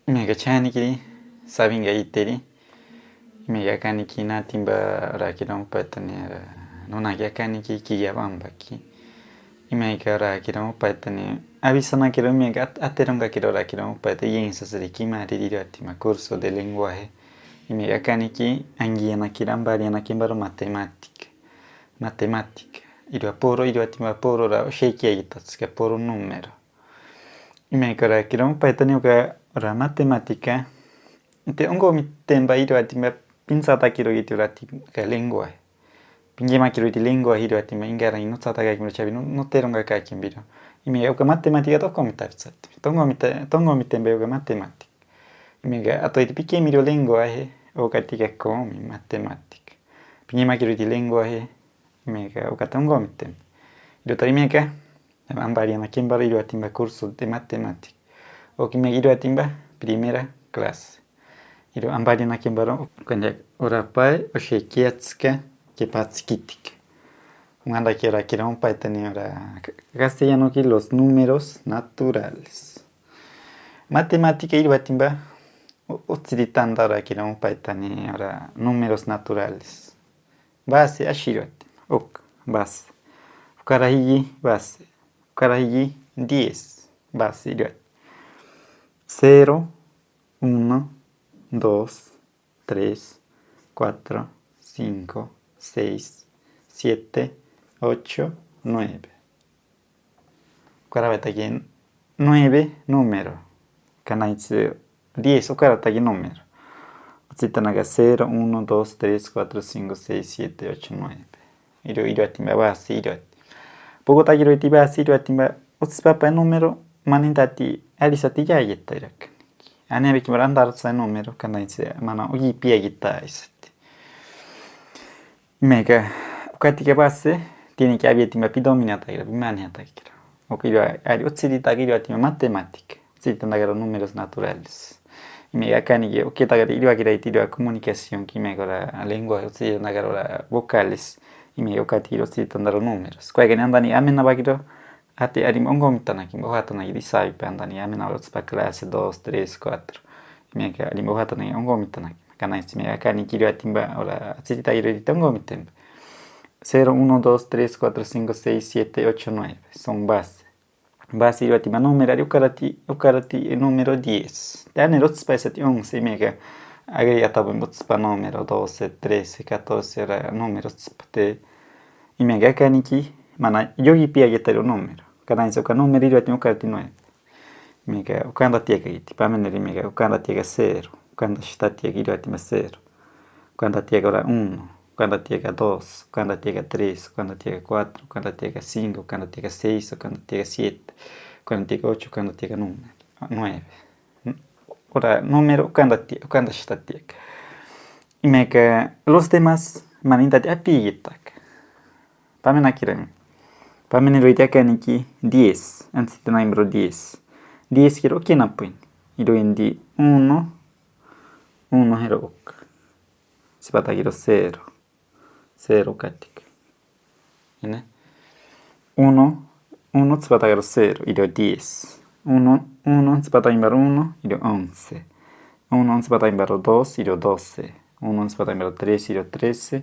Mega chanikiri, sabinga iteri, mega kaniki na timba rakirong patani nona ya kaniki kiyabamba ki. Mega rakirong patani avisana kiro mega ateronga kiro rakirong pati yensa serikima ririratima curso de lenguaje. Mega kaniki angiana kirambari na kimbaro matemática. Matemática. Iru atima poro ra sheki agitatsuka poro número. Mega rakirong patani uka ora matemática te ongo mi temba iru atima pinsata kiro gitu rati ka lenguaje. Pinjema kiro di lenguaje iru atima ingara inotsata ka kiro chavi no teronga ka kimbiro. Ime uka matemática toko mi tapsat. Tongo mi temba uka matemática. Ime ato iti piki miro lenguaje uka tika komi matemática. Pinjema kiro di lenguaje ime uka tongo mi temba. Iru tori meka ambari na kimbaro iru atima curso de matemática. Oki me iru atimba primera clase. Iru ambari na kimbaro kanya ora pai o shekiatsuka que patskitik. Manda kira kira un pai teni ora castellano que los números naturales. Matemática iru atimba utsiritanda ora kira un pai teni ora números naturales. Base ashiru atimba. Ok, base. Ukarahigi base. Ukarahigi 10 base iru atimba. 0, 1, 2, 3, 4, 5, 6, 7, 8, 9. Ukaratagi 9 número. Kanaitsu 10 ukaratagi número. Utsitanaga 0, 1, 2, 3, 4, 5, 6, 7, 8, 9. Iru atimba base iru atimba. Bogotá iru iti base iru atimba. Utsipapa número manintati alisati ya yetta irak. Ane abiki marandar sa número kanaitsu mana ugi pia gita isati. Mega ukatika base tiene que haber timba predominata ira bimani atakira. Okiru ari utsirita iru atima matemática. Utsirita nagara números naturales. Mega kanige ukita gari iru akira itiru comunicación que mega la lengua utsirita nagara vocales. Mega ukati iru utsirita nagara números. Kwa gani andani amena bagiro ate ari ongo mitanaki mohatana iri sai pandani amena utspa clase 2, 3, 4. Mega ari mohatana ongo mitanaki. Kana isi mega kani kiru atimba ora atsirita iru ongo mitemba. 0, 1, 2, 3, 4, 5, 6, 7, 8, 9. Son base. Base iru atimba numero ari ukarati numero 10. Tane utspa esati 11 mega agregata utspa numero 12, 13, 14 ora numero utspa te. Mega kani ki mana yogi pia getaru numero. Kana iso ka numero iru atimba ukarati 9. Mega ukanda tieka iti. Pameneri mega ukanda tieka 0. Ukanda shita tieka iru atimba 0. Ukanda tieka ora 1. Ukanda tieka 2. Ukanda tieka 3. Ukanda tieka 4. Ukanda tieka 5. Ukanda tieka 6. Ukanda tieka 7. Ukanda tieka 8. Ukanda tieka 9. Ora número ukanda shita tieka. Mega los demás manintati apigitak. Pamenakirami. Pamenero itiaka niki 10. Ansita numero 10. 10 kiro kina puin. Iru indi 1. 1 hero ok. Sipata kiro 0. 0 katik. Ine. 1. 1 sipata kiro 0. Iru 10. 1 sipata imbaro 1. Iru 11. 1 sipata imbaro 2. Iru 12. 1 sipata imbaro 3. Iru 13.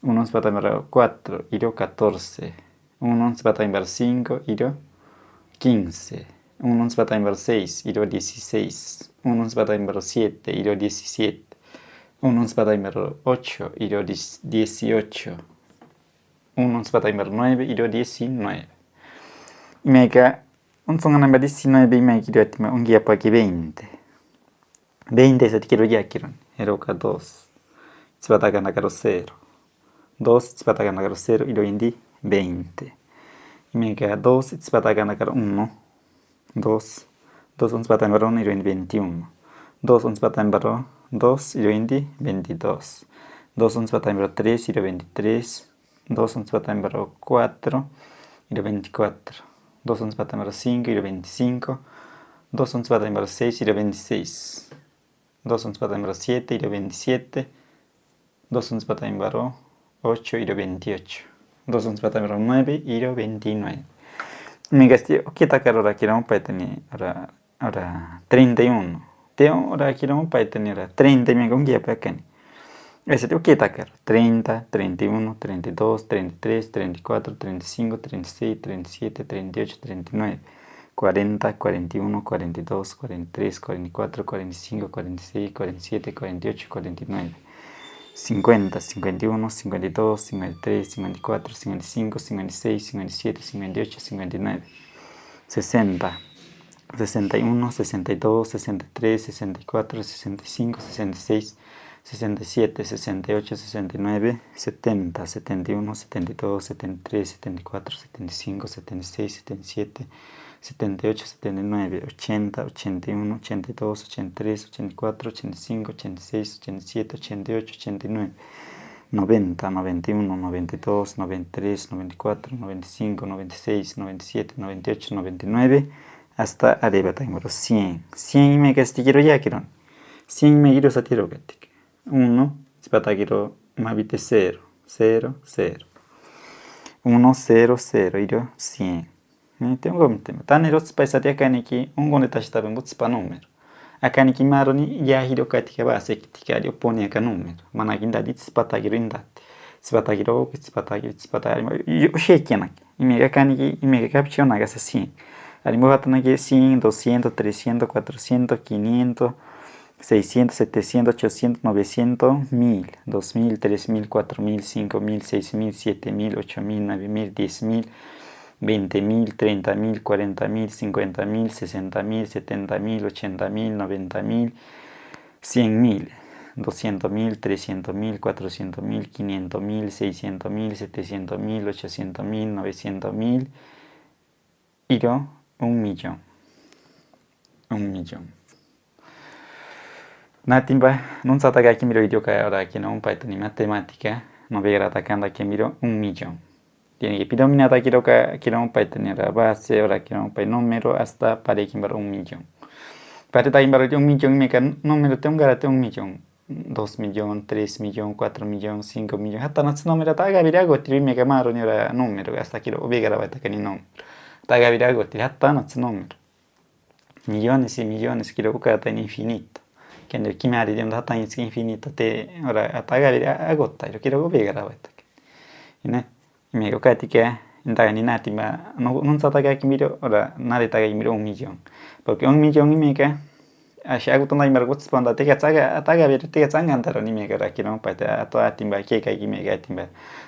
1 sipata imbaro 4. Iru 14. 1 sipata imbaro 5. Iru 15. 1 sipata imbaro 6. Iru 16. 1 sipata imbaro 7. Iru 17. 1 sipata imbaro 8. Iru 18. 1 sipata imbaro 9. Iru 19. Mega unsonga namba 19 imeki iru atima ungia paki 20. 20 sati kiro yakiron. Hero ka 2. Sipata ka nakaro 0. 2 sipata ka nakaro 0. Iru indi 20. Mega 2 sipata ka nakaro 1. 2. 2 sipata imbaro 1. Iru indi 21. 2 sipata imbaro 2. Iru indi 22. 2 sipata imbaro 3. Iru 23. 2 sipata imbaro 4. Iru 24. 2 sipata imbaro 5. Iru 25. 2 sipata imbaro 6. Iru 26. 2 sipata imbaro 7. Iru 27. 2 sipata imbaro 8. Iru 28. 2 sipata imbaro 9. Iru 29. Mi gasti, ¿qué ta carora quiero un petani? Ahora 31. Te ora quiero un país tener 30 me con guía para acá. Ese tengo que tacar 30, 31, 32, 33, 34, 35, 36, 37, 38, 39, 40, 41, 42, 43, 44, 45, 46, 47, 48, 49, 50, 51, 52, 53, 54, 55, 56, 57, 58, 59, 60, 61, 62, 63, 64, 65, 66, 67, 68, 69, 70, 71, 72, 73, 74, 75, 76, 77, 78, 79, 80, 81, 82, 83, 84, 85, 86, 87, 88, 89, 90, 91, 92, 93, 94, 95, 96, 97, 98, 99, hasta arriba tengo 100. 100 me quiero ya quiero. 100 me quiero satiro gatik. 1, spata quiero mavite 0, 0, 0. 1, 0, 0, iro 100. Tengo un tema. Tan eros paisati acá ni ki un goneta está en botspa número. Acá ni ki maro ni ya hiro katika ba se kitika yo pone acá número. Managinda dit spata quiero indate. Spata quiero, spata quiero, spata yo shekianak. Y me acá ni ki y me caption hagas así. Arimbohatana que 100, 200, 300, 400, 500, 600, 700, 800, 900, 1000, 2000, 3000, 4000, 5000, 6000, 7000, 8000, 9000, 10000, 20000, 30000, 40000, 50000, 60000, 70000, 80000, 90000, 100000, 200000, 300000, 400000, 500000, 600000, 700000, 800000, 900000 y yo 1.000.000. 1.000.000. Natimba, non sa taga que miro idioma ahora que no un paito ni matemática, no veo atacando que miro 1.000.000. Tiene que predominar quiero que un paito ni la base, ahora que un paito número hasta para que miro 1.000.000. Para que miro 1.000.000 me can número tengo garate 1.000.000. 2.000.000, 3.000.000, 4.000.000, 5.000.000, hasta no se número taga virago tiri me camaro ni era número hasta quiero vega la bata que ni no. Taga virago tiri hasta no se número. Millones y millones quiero buscar en infinito. Que en el kimari de un data es infinito te ahora ataga virago yo quiero vega la bata. Y ne me digo que ndaga ni nati ma no se ataga que miro ahora nadie taga y miro 1.000.000. Porque 1.000.000 y me que hago tanto me gusta cuando te ataga ver te angantaro ni me que quiero para a toda timba que me que timba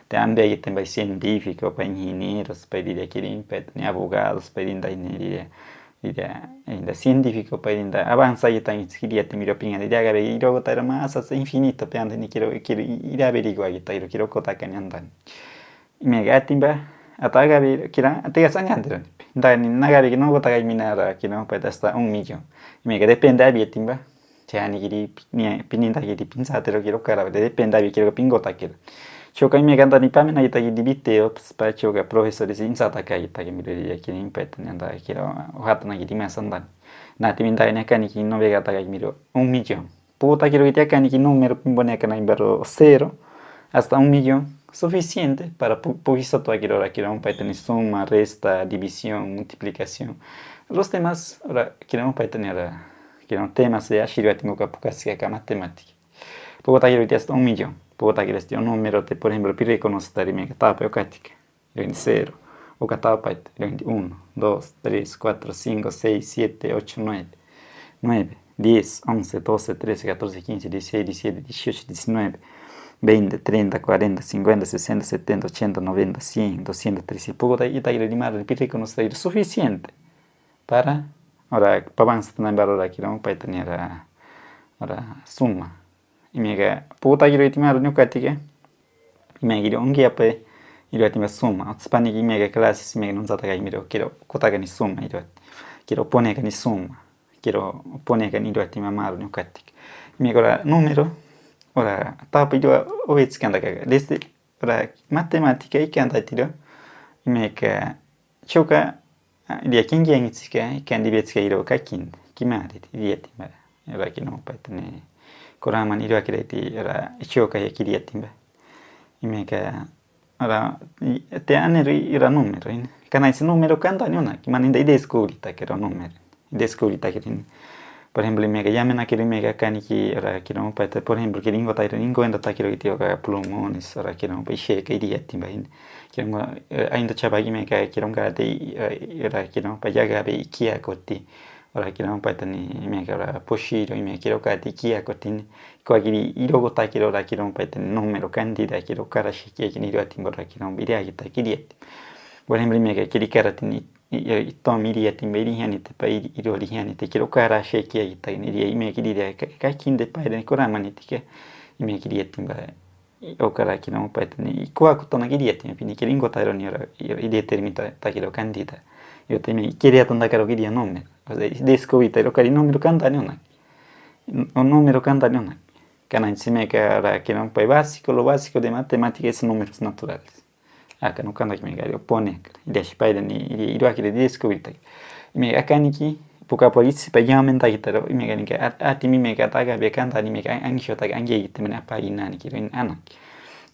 te ambe y timba científico para ingenieros para ir aquí ni abogados para ir ingeniería y científico para ir avanza y también quería te miro opinión de haga y luego te más hasta infinito pero ni quiero ir a averiguar y quiero contar que andan y me que timba ataga ver quiera te angantaro ni nada que no contar que minar que no para hasta 1.000.000. Me que depende de timba. Sea ni kiri ni pininta kiri pinza te lo quiero cara depende de quiero pingota quiero. Choca me canta ni pamena y tagi dibite para choca profesores insata kai tagi mi de kiri impet ni anda quiero hata na kiri me sandan. Na timinta ni acá ni no vega tagi miro 1.000.000. Puta quiero que acá ni número pimbone acá na imbaro 0 hasta 1.000.000 suficiente para poquito toda quiero un paito ni suma, resta, división, multiplicación. Los temas, ahora queremos para tener temas de ashirwa tengo que acá matemática. Puedo taller hoy hasta 1.000.000. Puedo taller este un número por ejemplo, pide conocer me catapa o cática. 0. O catapa 1, 2, 3, 4, 5, 6, 7, 8, 9. 9, 10, 11, 12, 13, 14, 15, 16, 17, 18, 19. 20, 30, 40, 50, 60, 70, 80, 90, 100, 200, 300. Puedo taller animar, pide conocer suficiente. Para ahora para avanzar también ahora quiero para tener ahora suma y me que puta quiero itimar no katige y me quiero un guía pues y lo itimar suma otspani y me que clases me no zata que miro quiero kota que ni suma y quiero poner que ni suma quiero poner que ni lo itimar mal no katige y me ahora número ahora tapa yo obedece que anda que desde ahora matemática y que anda tiro y me que choca dia kingi tsika kandi betska iro kakin kimari dieti ba era kino patne koraman iro akireti era choka ya kirieti ba imeka ara te aneri ira numero kana ese numero kanda ni una kimaninda descubrita que era numero descubrita que Por ejemplo, me que llamen a quiero me que acá ni que ahora quiero para por ejemplo que lingo tairo lingo enda ta quiero que tío que plumones ahora quiero para che que iría timba hin quiero ainda chapa que me que quiero que de ahora quiero para ya que be ikia koti ahora quiero para tani me que ahora poshiro y me quiero que de ikia koti ko agiri irogo ta quiero ahora quiero para tani número candida quiero cara shi que ni ro timba ahora quiero viria que ta quiría por ejemplo me que quiero cara tani tom iria timba iriani te pa iro iriani te quiero cara sheki ai ta iria ime kiria ka kinde pa ire korama ni tike ime kiria timba o cara ki no pa tani ko ko tona kiria timba pini kiringo ta iro ni ora iria termita ta quiero candida io te me kiria tonda caro kiria nome o sea descubita iro cari numero canta ni una un numero canta ni una kana insieme que ahora que no pa básico lo básico de matemática es números naturales acá no canta que me gari opone ide spider ni iro akire descubita me acá ni ki poca polizia pa yamenta kitaro me gani que ati mi me kata ga be kanta ni me ka angisho ta angi gite me apa ina ni kiro in ana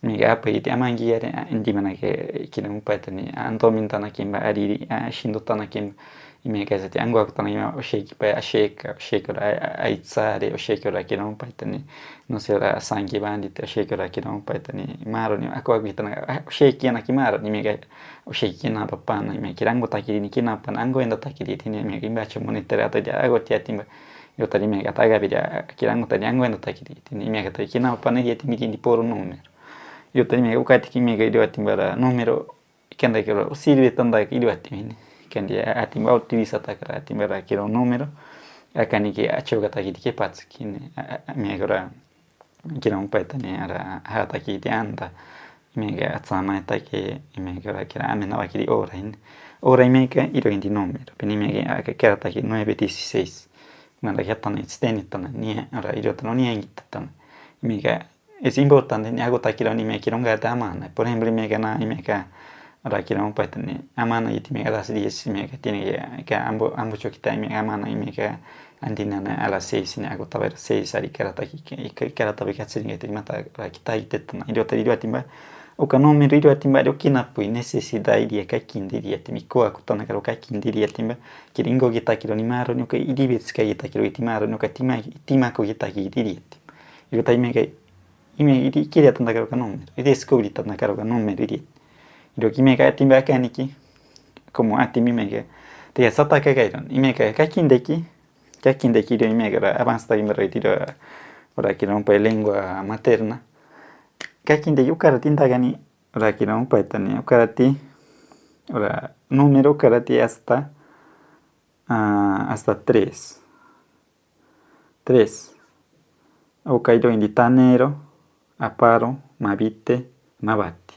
me ga apa ite amangi yare indi mana ke kino upata ni anto mintana kimba ari shindo tana kim me ga zati ango tana ima o sheki pa sheki aitzare o sheki ra kino upata ni no se ra sangi bandi te sheki ra kino upata ni maro ni ako agitana sheki na kimaro ni me ga o sheki na papa na me kirango takiri ni kina pan ango enda takiri tini me ga imbacho monetera ta ja ago tiatimba yo tari me ga taga bia kirango tani ango enda takiri tini me ga kina pan ni timi di por numero yo tani me ga ukati kimi ga ido atimbara numero kenda que sirve tanda que ido atimini kendi atimba utiliza takara atimbara kiro numero akani que acho ga takiri ke pats kine me ga kira un paita ni ara hata ki anda me ga atsama ta ke me ga kira amena wa kiri ora me ga iro indi numero peni me ga kira ta ki 9:16 manda que tan steni tan ni ara iro tan ni engita tan me ga es importante ni hago ta kira ni me kira un gata amana por ejemplo me ga na me ga ara kira un paita ni amana y me ga das 10 me ga tiene que ambo chokita me amana y me ga andinana a las 6 ni hago taber 6 ari karata ki karata be katsi ngete mata kita itetna iro tari iro timba o kanome iro timba ro kinapu necessidade iria ka kindiri atimi ko akutana karo ka kindiri atimba kiringo gita kiro ni maro ni ko idibets ka gita kiro itimaro no ka tima ko gita ki idiri iro tai me ga ime iri kiria tanda karo kanome ide scopri tanda karo kanome iri iro kime ka timba ka niki como atimi me ga te sata ka ga ime ka kindeki que aquí de quiero y me avanza y me retiro ahora quiero un lengua materna que aquí de yo tinta gani ahora quiero un tani karati ahora número karati hasta 3 o caído inditanero aparo mabite mabati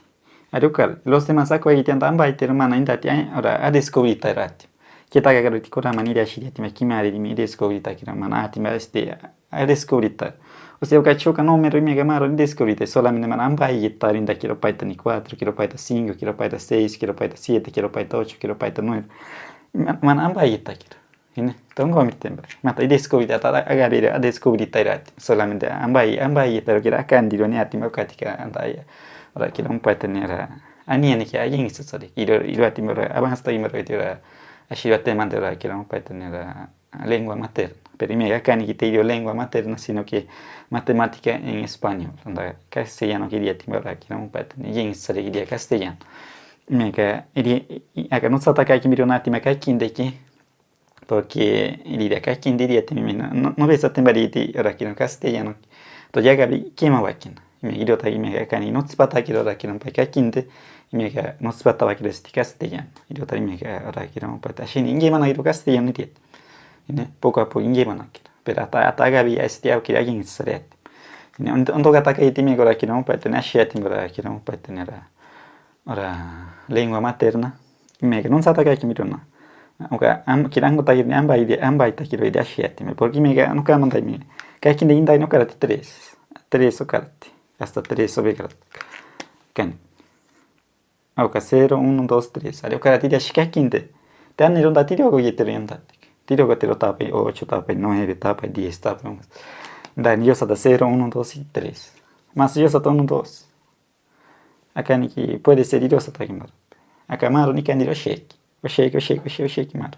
ariukar los demás saco ahí tiendan baiter mana indati ahora a descubrir tarati kita kagak di kora mani dia shiri tima kimari di mi descobrita kira mana tima este a descobrita o sea que choca número y me gamaron descobrita solamente mana ambai guitar inda quiero paita ni 4 quiero paita 5 quiero paita 6 quiero paita 7 quiero paita 8 quiero paita 9 mana ambai guitar kira ini tongo mi temba mata i descobrita ta agari a descobrita irat solamente ambai guitar kira akan di dunia tima katika andai ora kira un paita ni era ani ni kia yin sesori iro tima avanza y me retira así va a tener que vamos para tener lengua materna. Pero mira, acá ni quité yo lengua materna, sino que matemática en español. Donde castellano quería tener aquí vamos para tener y en serio quería castellano. Mira, acá no se ataca aquí mira una tema acá aquí porque iría acá aquí diría no ves a tener ahora aquí en castellano. Entonces ya que quema va aquí. Me quiero traer me acá ni no se pata aquí ahora aquí no para acá me ga no spata va kiresti castellano iro tari me ga ora kiramo pata shini inge mana iro castellano diet ne poco a poco inge mana kira pero ata gabi estia kira gin sret ne ondo gata kai timi ora kiramo pata na shiati ora kiramo pata nera ora lengua materna me ga non sata kai kimiro na oka kirango tai ne ambai ta kiro ide shiati me porque me ga no ka mandai me kai kin de indai no karate 3 o karate hasta 3 o bekarate kan Auka 0, 1, 2, 3. Ari okara tira shikakinte. Te han ironda tiro go yeteru yanda. Tiro go tero tapai 8, tapai 9, tapai 10, tapai 11. Dan yo sata 0, 1, 2 y 3. Más yo sata 1, 2. Acá ni que puede ser yo sata kimaro. Acá maro ni kan diro shake. O shake maro.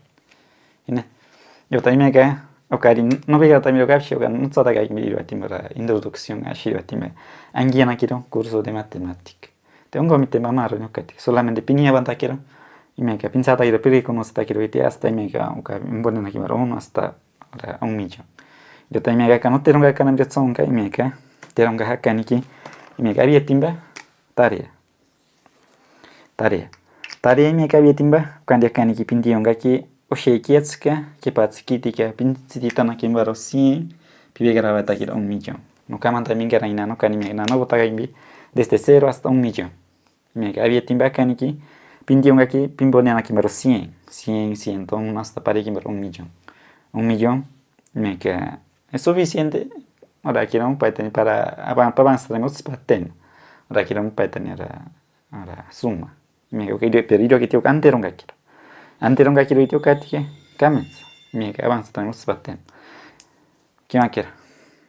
¿Ine? Yo también acá okari nopigatamiro kapshioka nutsatakaimiro atimora introducción ashiro atime anguianakiro curso de matemática te ongo mi tema maro nyokati solamente pinia bantakiro imeka pinsata iro piri conostakiro iti hasta imeka oka mbona nakimaro 1 hasta 1 millón yo también acá no teronga kana mjetsonga imeka teronga hakaniki imeka abietimba tarea imeka abietimba kandia kaniki pindionga ki Osheikiatsuka, que patskitika, pintzititana kimbaro 100, pibegraba takir 1 millón. No kaman también que reina no kanime no botagambi desde 0 hasta 1 millón. Me había timba kaniki, pindionga ki, pimboniana kimbaro 100, 100, 101 hasta para kimbaro 1 millón. 1 millón, me que es suficiente. Ahora quiero un paitani para avanzar en otros paten. Ahora quiero un paitani ahora suma. Me que pero que tío canteronga quiero. Anteronga quiero itio katie, kamens. Mi que avanza tenemos baten. ¿Qué más quiero?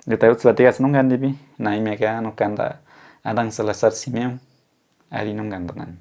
De tal vez batigas no gandibi, na me que no canda a danza la sar simem, ari no gando nada.